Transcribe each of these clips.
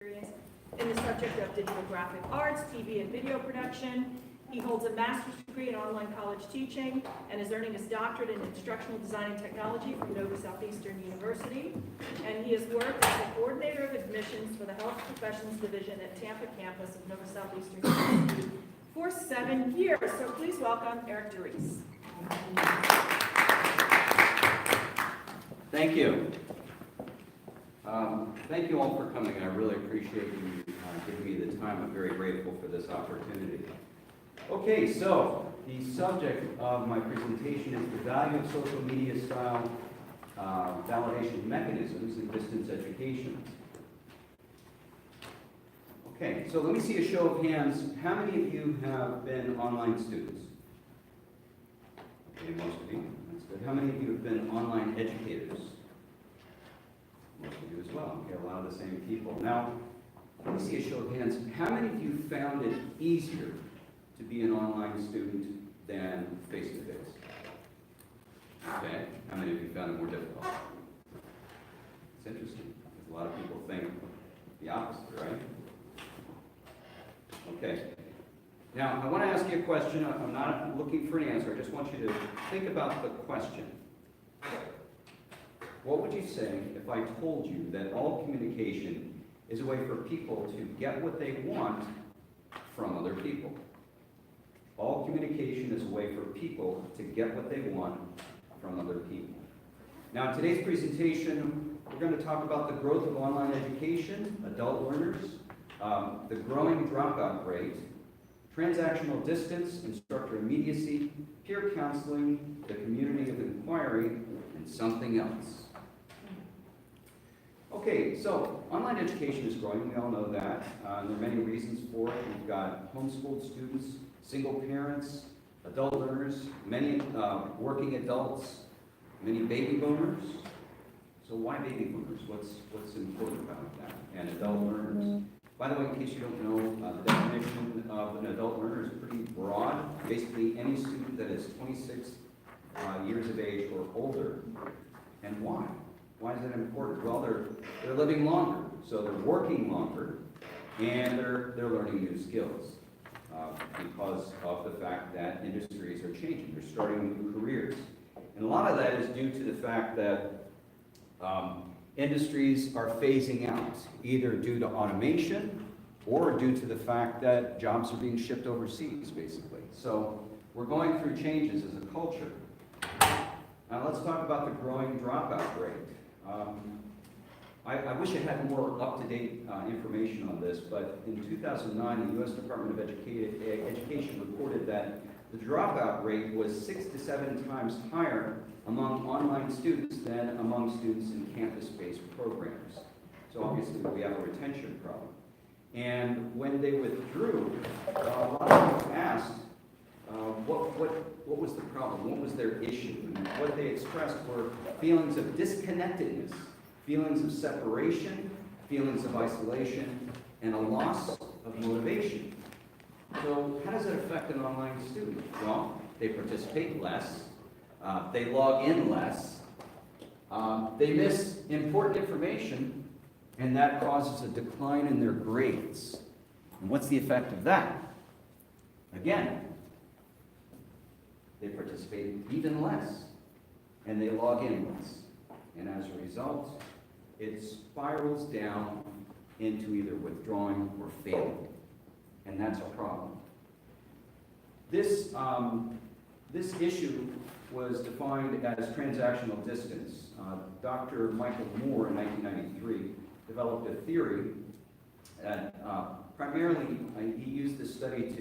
experience in the subject of digital graphic arts, TV and video production. He holds a master's degree in online college teaching and is earning his doctorate in instructional design and technology from Nova Southeastern University. And he has worked as the coordinator of admissions for the Health Professions Division at Tampa campus of Nova Southeastern University for 7 years. So please welcome Eric DeRise. Thank you. Thank you all for coming. I really appreciate you giving me the time. I'm very grateful for this opportunity. Okay, so the subject of my presentation is the value of social media style validation mechanisms in distance education. Okay, so let me see a show of hands. How many of you have been online students? Okay, most of you. That's good. How many of you have been online educators? Most of you as well. Okay, a lot of the same people. Now, let me see a show of hands. How many of you found it easier to be an online student than face-to-face? Okay. How many of you found it more difficult? It's interesting, because a lot of people think the opposite, right? Okay. Now, I want to ask you a question. I'm not looking for an answer. I just want you to think about the question. What would you say if I told you that all communication is a way for people to get what they want from other people? All communication is a way for people to get what they want from other people. Now, in today's presentation, we're going to talk about the growth of online education, adult learners, the growing dropout rate, transactional distance, instructor immediacy, peer counseling, the community of inquiry, and something else. Okay, so online education is growing, we all know that. There are many reasons for it. We've got homeschooled students, single parents, adult learners, many working adults, many baby boomers. So why baby boomers? What's important about that? And adult learners. By the way, in case you don't know, the definition of an adult learner is pretty broad. Basically, any student that is 26 years of age or older. And why? Why is that important? Well, they're living longer, so they're working longer, and they're learning new skills because of the fact that industries are changing. They're starting new careers. And a lot of that is due to the fact that industries are phasing out, either due to automation or due to the fact that jobs are being shipped overseas, basically. So we're going through changes as a culture. Now let's talk about the growing dropout rate. I wish I had more up-to-date information on this, but in 2009, the U.S. Department of Education reported that the dropout rate was 6 to 7 times higher among online students than among students in campus-based programs. So obviously we have a retention problem. And when they withdrew, a lot of people asked what was the problem, what was their issue, and what they expressed were feelings of disconnectedness, feelings of separation, feelings of isolation, and a loss of motivation. So how does it affect an online student? Well, they participate less, they log in less, they miss important information, and that causes a decline in their grades. And what's the effect of that? Again, they participate even less, and they log in less. And as a result, it spirals down into either withdrawing or failing. And that's a problem. This issue was defined as transactional distance. Dr. Michael Moore in 1993 developed a theory that primarily he used this study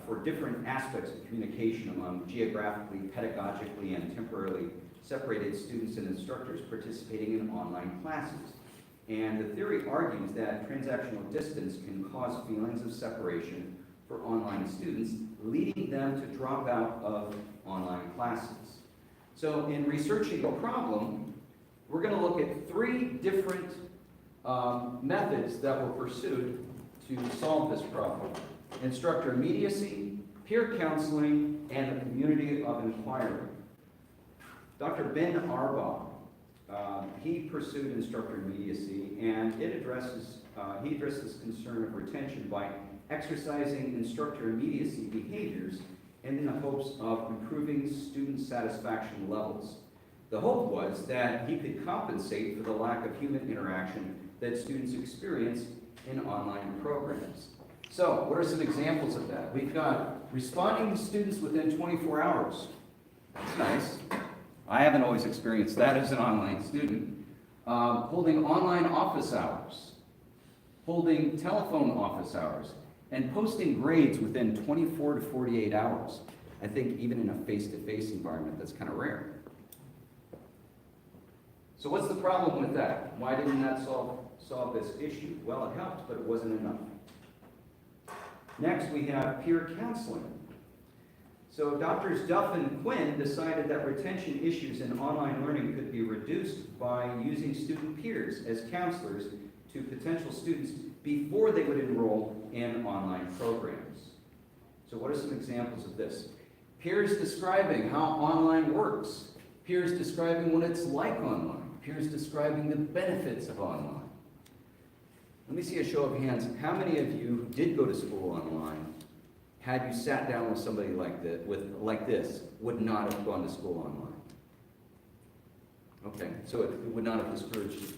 for different aspects of communication among geographically, pedagogically, and temporarily separated students and instructors participating in online classes. And the theory argues that transactional distance can cause feelings of separation for online students, leading them to drop out of online classes. So in researching the problem, we're going to look at 3 different methods that were pursued to solve this problem: instructor immediacy, peer counseling, and a community of inquiry. Dr. Ben Arbaugh, he pursued instructor immediacy, and it addresses he addressed this concern of retention by exercising instructor immediacy behaviors in the hopes of improving student satisfaction levels. The hope was that he could compensate for the lack of human interaction that students experience in online programs. So, what are some examples of that? We've got responding to students within 24 hours. That's nice. I haven't always experienced that as an online student. Holding online office hours, holding telephone office hours, and posting grades within 24 to 48 hours. I think even in a face-to-face environment, that's kind of rare. So what's the problem with that? Why didn't that solve this issue? Well, it helped, but it wasn't enough. Next, we have peer counseling. So Drs. Duff and Quinn decided that retention issues in online learning could be reduced by using student peers as counselors to potential students before they would enroll in online programs. So what are some examples of this? Peers describing how online works. Peers describing what it's like online. Peers describing the benefits of online. Let me see a show of hands. How many of you who did go to school online, had you sat down with somebody like this, would not have gone to school online? Okay, so it would not have discouraged you.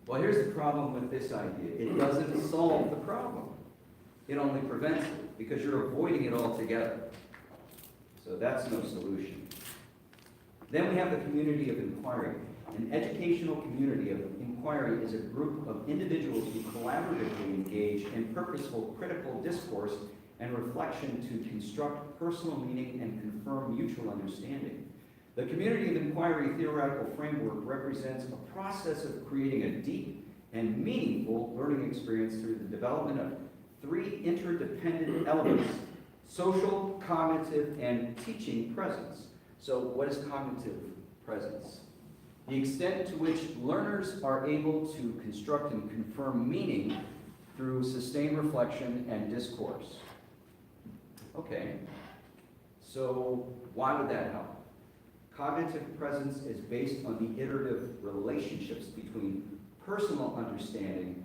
Well, here's the problem with this idea. It doesn't solve the problem. It only prevents it, because you're avoiding it altogether. So that's no solution. Then we have the community of inquiry. An educational community of inquiry is a group of individuals who collaboratively engage in purposeful critical discourse and reflection to construct personal meaning and confirm mutual understanding. The community of inquiry theoretical framework represents a process of creating a deep and meaningful learning experience through the development of three interdependent elements: social, cognitive, and teaching presence. So what is cognitive presence? The extent to which learners are able to construct and confirm meaning through sustained reflection and discourse. Okay, so why would that help? Cognitive presence is based on the iterative relationships between personal understanding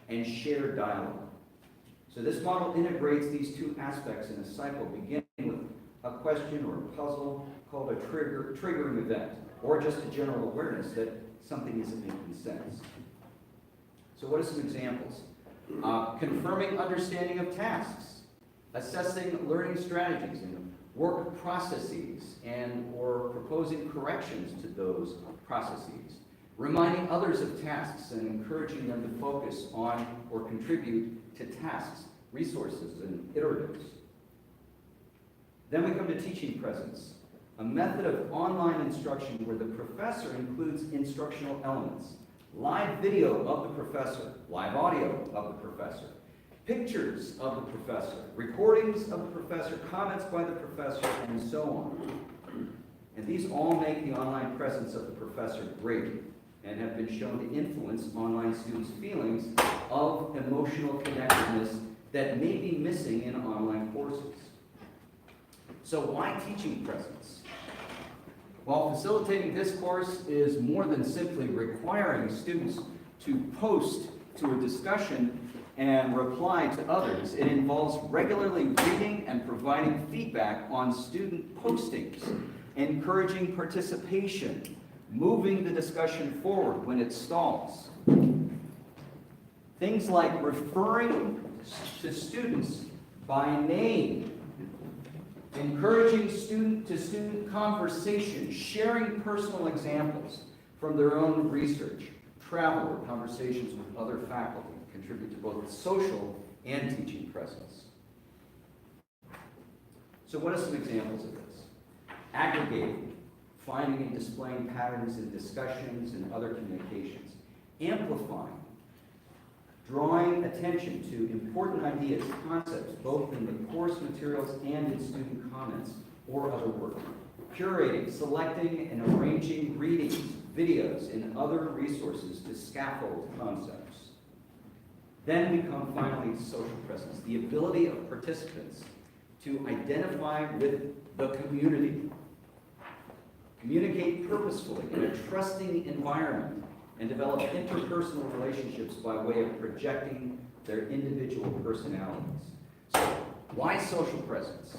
and shared dialogue. So this model integrates these two aspects in a cycle, beginning with a question or a puzzle called a triggering event, or just a general awareness that something isn't making sense. So what are some examples? Confirming understanding of tasks, assessing learning strategies and work processes, and or proposing corrections to those processes, reminding others of tasks and encouraging them to focus on or contribute to tasks, resources, and iteratives. Then we come to teaching presence, a method of online instruction where the professor includes instructional elements, live video of the professor, live audio of the professor, pictures of the professor, recordings of the professor, comments by the professor, and so on. And these all make the online presence of the professor great and have been shown to influence online students' feelings of emotional connectedness that may be missing in online courses. So why teaching presence? While facilitating discourse is more than simply requiring students to post to a discussion and reply to others, it involves regularly reading and providing feedback on student postings, encouraging participation, moving the discussion forward when it stalls. Things like referring to students by name, encouraging student-to-student conversation, sharing personal examples from their own research, travel or conversations with other faculty contribute to both social and teaching presence. So what are some examples of this? Aggregating, finding and displaying patterns in discussions and other communications. Amplifying, drawing attention to important ideas, concepts, both in the course materials and in student comments or other work. Curating, selecting, and arranging readings, videos, and other resources to scaffold concepts. Then we come finally to social presence, the ability of participants to identify with the community, communicate purposefully in a trusting environment, and develop interpersonal relationships by way of projecting their individual personalities. So, why social presence?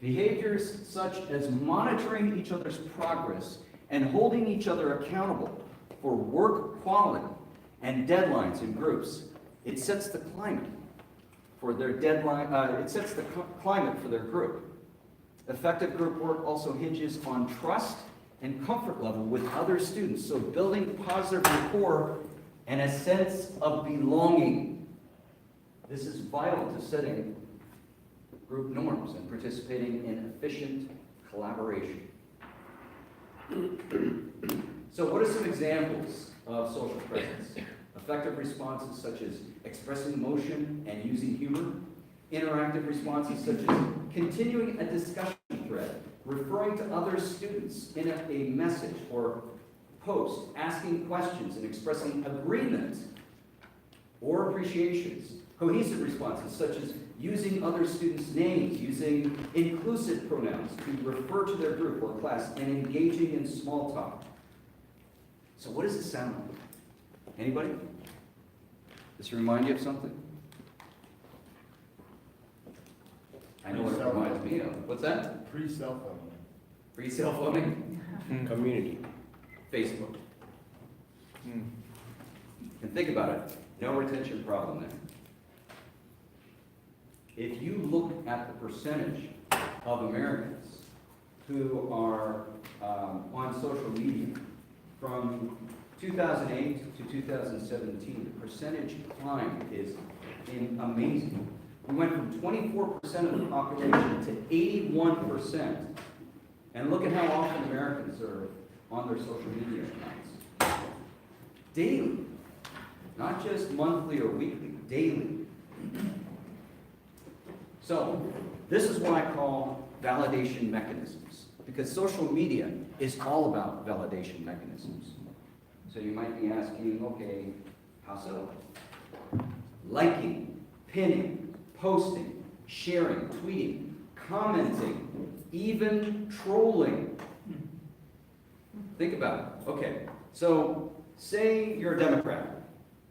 Behaviors such as monitoring each other's progress and holding each other accountable for work quality and deadlines in groups. It sets the climate for their climate for their group. Effective group work also hinges on trust and comfort level with other students, so building positive rapport and a sense of belonging. This is vital to setting group norms and participating in efficient collaboration. So what are some examples of social presence? Effective responses such as expressing emotion and using humor. Interactive responses such as continuing a discussion thread, referring to other students in a message or post, asking questions and expressing agreement or appreciations. Cohesive responses such as using other students' names, using inclusive pronouns to refer to their group or class, and engaging in small talk. So what does this sound like? Anybody? Does it remind you of something? I know what it reminds me of. What's that? Pre-cell phone. Free cell phoning? Community. Facebook. And think about it. No retention problem there. If you look at the percentage of Americans who are on social media from 2008 to 2017, the percentage climb is amazing. We went from 24% of the population to 81%. And look at how often Americans are on their social media accounts. Daily. Not just monthly or weekly, daily. So, this is what I call validation mechanisms, because social media is all about validation mechanisms. So you might be asking, okay, how so? Liking, pinning, posting, sharing, tweeting, commenting, even trolling. Think about it. Okay, so say you're a Democrat,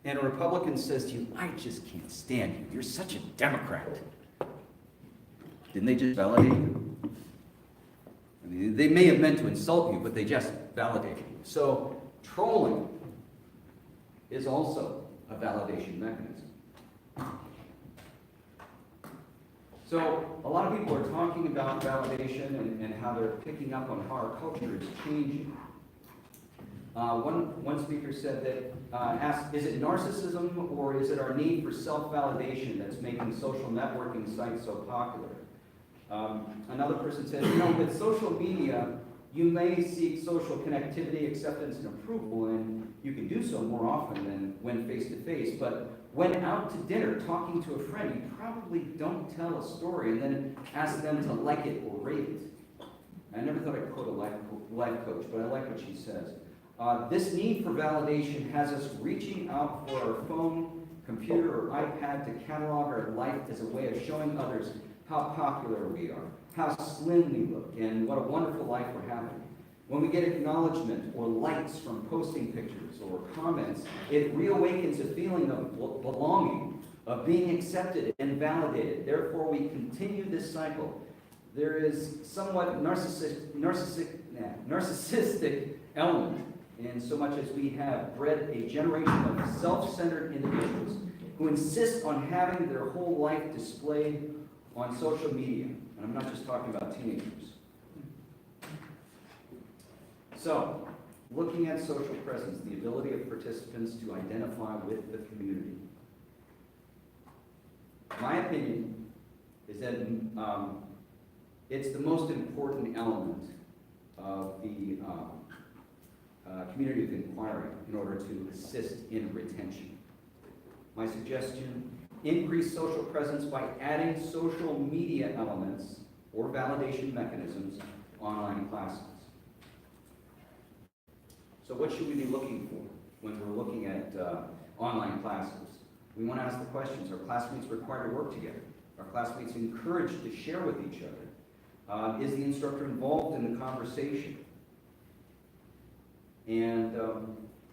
and a Republican says to you, I just can't stand you. You're such a Democrat. Didn't they just validate you? I mean, they may have meant to insult you, but they just validated you. So, trolling is also a validation mechanism. So, a lot of people are talking about validation and how they're picking up on how our culture is changing. One speaker said that, asked, is it narcissism or is it our need for self-validation that's making social networking sites so popular? Another person said, with social media, you may seek social connectivity, acceptance, and approval, and you can do so more often than when face-to-face, but when out to dinner, talking to a friend, you probably don't tell a story and then ask them to like it or rate it. I never thought I'd quote a life coach, but I like what she says. This need for validation has us reaching out for our phone, computer, or iPad to catalog our life as a way of showing others how popular we are, how slim we look, and what a wonderful life we're having. When we get acknowledgement or likes from posting pictures or comments, it reawakens a feeling of belonging, of being accepted and validated. Therefore, we continue this cycle. There is somewhat narcissistic element in so much as we have bred a generation of self-centered individuals who insist on having their whole life displayed on social media. And I'm not just talking about teenagers. So, looking at social presence, the ability of participants to identify with the community. My opinion is that it's the most important element of the community of inquiry in order to assist in retention. My suggestion, increase social presence by adding social media elements or validation mechanisms to online classes. So what should we be looking for when we're looking at online classes? We want to ask the questions, are classmates required to work together? Are classmates encouraged to share with each other? Is the instructor involved in the conversation? And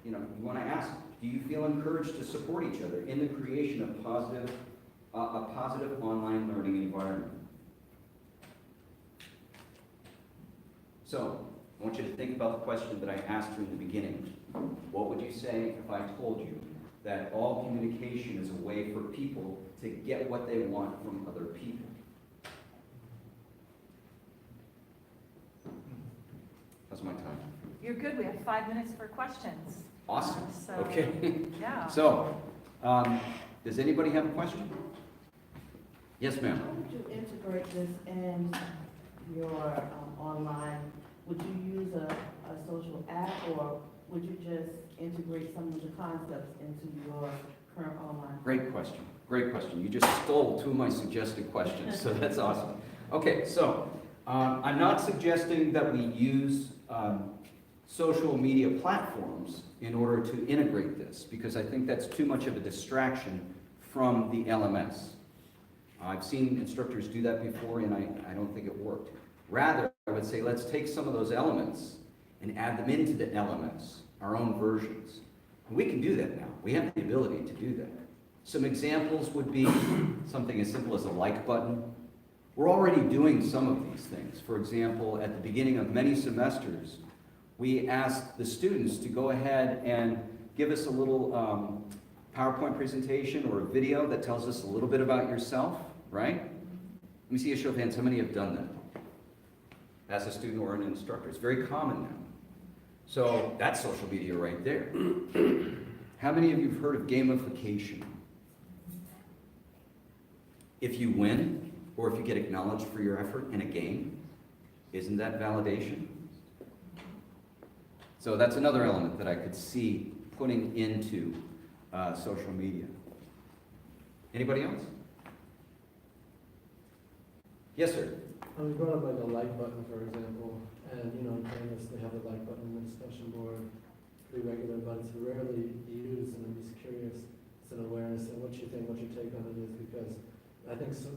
you want to ask, do you feel encouraged to support each other in the creation of a positive online learning environment? So, I want you to think about the question that I asked you in the beginning. What would you say if I told you that all communication is a way for people to get what they want from other people? That's my time. You're good. We have 5 minutes for questions. Awesome. So, Okay. Yeah. So, does anybody have a question? Yes, ma'am. How would you integrate this in your online? Would you use a social app, or would you just integrate some of the concepts into your current online? Great question. Great question. You just stole two of my suggested questions, so that's awesome. Okay, so I'm not suggesting that we use social media platforms in order to integrate this, because I think that's too much of a distraction from the LMS. I've seen instructors do that before, and I don't think it worked. Rather, I would say let's take some of those elements and add them into the LMS, our own versions. And we can do that now. We have the ability to do that. Some examples would be something as simple as a like button. We're already doing some of these things. For example, at the beginning of many semesters, we ask the students to go ahead and give us a little PowerPoint presentation or a video that tells us a little bit about yourself, right? Let me see a show of hands. How many have done that as a student or an instructor? It's very common now. So that's social media right there. How many of you have heard of gamification? If you win, or if you get acknowledged for your effort in a game, isn't that validation? So that's another element that I could see putting into social media. Anybody else? Yes, sir. We brought up like a like button, for example, and in campus they have a like button in the discussion board, pretty regular, but it's rarely used, and I'm just curious, it's an awareness, and what you think, what your take on it is, because I think, this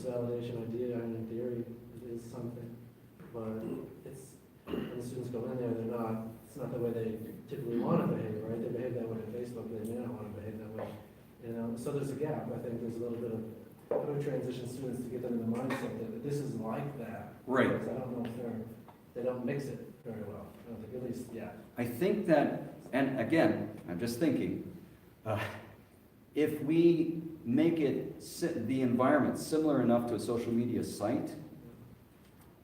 validation idea, in theory, is something, but it's, when the students go in there, it's not the way they typically want to behave, right? They behave that way on Facebook, they may not want to behave that way, so there's a gap. I think there's a little bit of, how do we transition students to get them in the mindset that this is like that? Right. Because I don't know if they don't mix it very well. I don't think, at least, yeah. I think that, and again, I'm just thinking, if we make the environment similar enough to a social media site,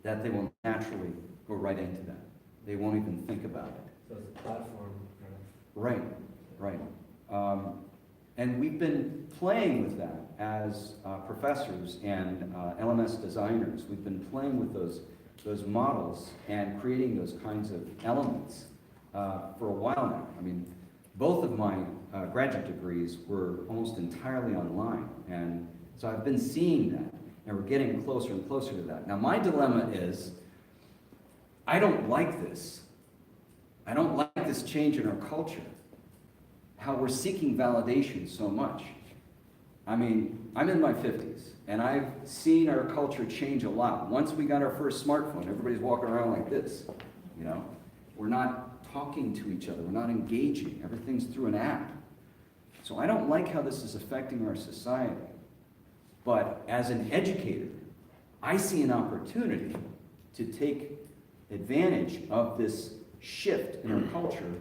that they will naturally go right into that. They won't even think about it. So it's a platform, kind of. Right, right. And we've been playing with that as professors and LMS designers. We've been playing with those models and creating those kinds of elements for a while now. I mean, both of my graduate degrees were almost entirely online, and so I've been seeing that, and we're getting closer and closer to that. Now, my dilemma is, I don't like this. I don't like this change in our culture, how we're seeking validation so much. I mean, I'm in my 50s, and I've seen our culture change a lot. Once we got our first smartphone, everybody's walking around like this, We're not talking to each other. We're not engaging. Everything's through an app. So I don't like how this is affecting our society. But as an educator, I see an opportunity to take advantage of this shift in our culture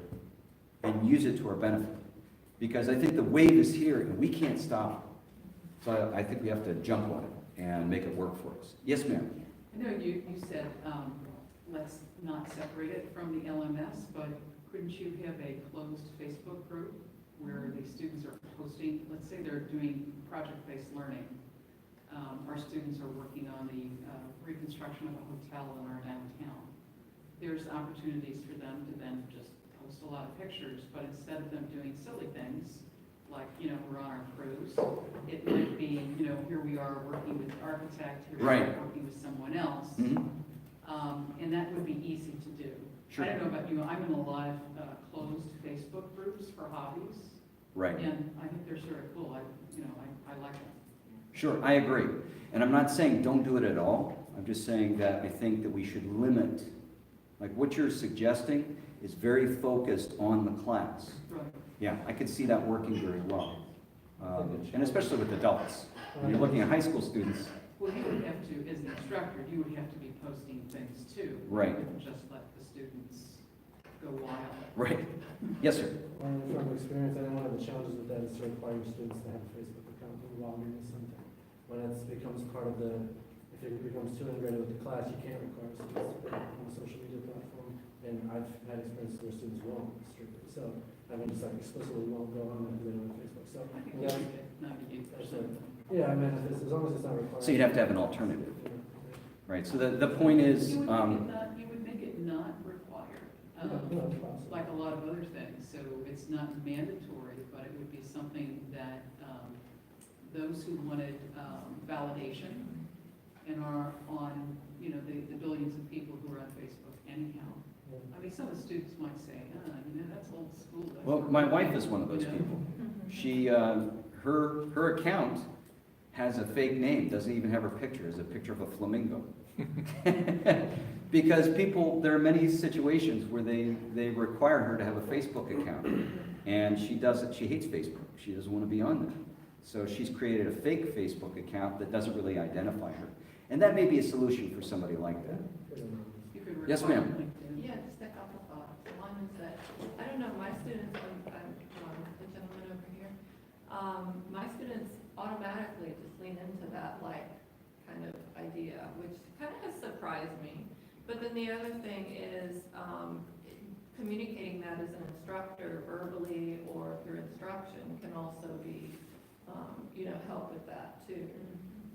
and use it to our benefit. Because I think the wave is here and we can't stop it. So I think we have to jump on it and make it work for us. Yes, ma'am. I know you said let's not separate it from the LMS, but couldn't you have a closed Facebook group where the students are posting, let's say they're doing project-based learning. Our students are working on the reconstruction of a hotel in our downtown. There's opportunities for them to then just post a lot of pictures, but instead of them doing silly things, like, we're on our cruise, it might be, here we are working with the architect, here we Right. are working with someone else. Mm-hmm. And that would be easy to do. Sure. I don't know about you, I'm in a lot of closed Facebook groups for hobbies, Right. and I think they're sort of cool. I like them. Sure, I agree. And I'm not saying don't do it at all. I'm just saying that I think that we should limit, like what you're suggesting is very focused on the class. Right. Yeah, I could see that working very well. And especially with adults. When you're looking at high school students, Well, you would have to, as an instructor, you would have to be posting things too. Right. You wouldn't just let the students go wild. right? Yes, sir. From experience, I think one of the challenges with that is to require students to have a Facebook account and log into something. When it becomes part of the, if it becomes too integrated with the class, you can't require students to put it on a social media platform. And I've had experiences where students won't strictly, so, I mean, just like explicitly won't go on that, they don't have Facebook, so. I think Yeah, we get 98%. yeah, I mean, if it's, as long as it's not required. So you'd have to have an alternative, right? So the point is, You would make it not required, like a lot of other things. So it's not mandatory, but it would be something that those who wanted validation and are on, you know, the billions of people who are on Facebook anyhow. I mean, some of the students might say, you know, that's old school. That's well, not my right." wife is one of those You know? people. She, her account has a fake name, doesn't even have her picture, it's a picture of a flamingo. Because people, there are many situations where they require her to have a Facebook account, and she doesn't, she hates Facebook, she doesn't want to be on there. So she's created a fake Facebook account that doesn't really identify her. And that may be a solution for somebody like that. You could Yes, require ma'am. LinkedIn. Yeah, just a couple thoughts. One is that, I don't know, my students, the gentleman over here, my students automatically just lean into that like kind of idea, which kind of has surprised me. But then the other thing is communicating that as an instructor verbally or through instruction can also be, help with that too.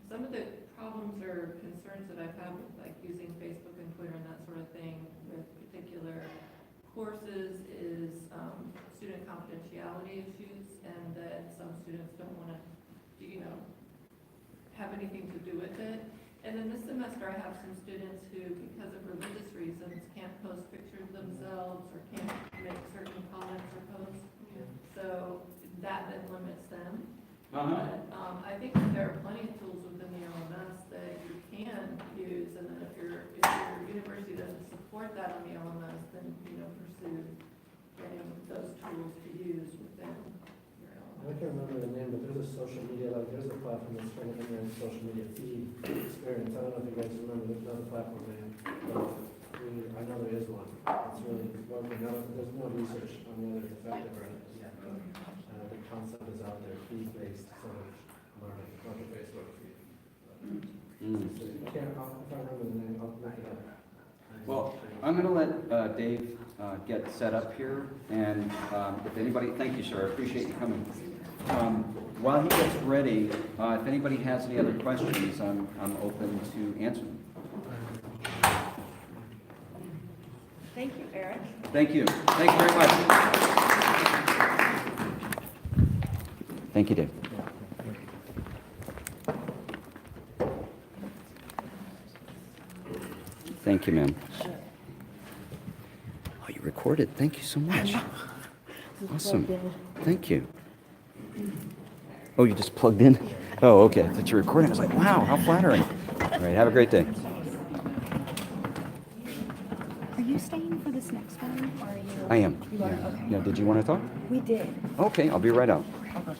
Some of the problems or concerns that I've had with like using Facebook and Twitter and that sort of thing with particular courses is student confidentiality issues, and that some students don't want to, have anything to do with it. And then this semester I have some students who, because of religious reasons, can't post pictures of themselves or can't make certain comments or posts. So that then limits them. But I think that there are plenty of tools within the LMS that you can use, and then if your university doesn't support that on the LMS, then, pursue getting those tools to use within your I LMS. can't remember the name, but there's a social media, like, there's a platform that's trying to integrate social media feed experience. I don't know if you guys remember, there's another platform name, but I know there is one. It's really, well, there's no research on whether it's effective or not. The concept is out there, feed-based sort of learning, like a Facebook feed. I can't remember the name, I'll look it up. Well, I'm going to let Dave get set up here, and if anybody, thank you, sir, I appreciate you coming. While he gets ready, if anybody has any other questions, I'm open to answer them. Thank you, Eric. Thank you. Thank you very much. Thank you, Dave. Thank you, ma'am. Oh, you recorded. Thank you so much. Awesome. Thank you. Oh, you just plugged in? Oh, okay. I thought you were recording. I was like, wow, how flattering. All right, have a great day. Are you staying for this next one, or are you? I am. You are? Yeah. Okay. Yeah, did you want to talk? We did. Okay, I'll be right out. Okay.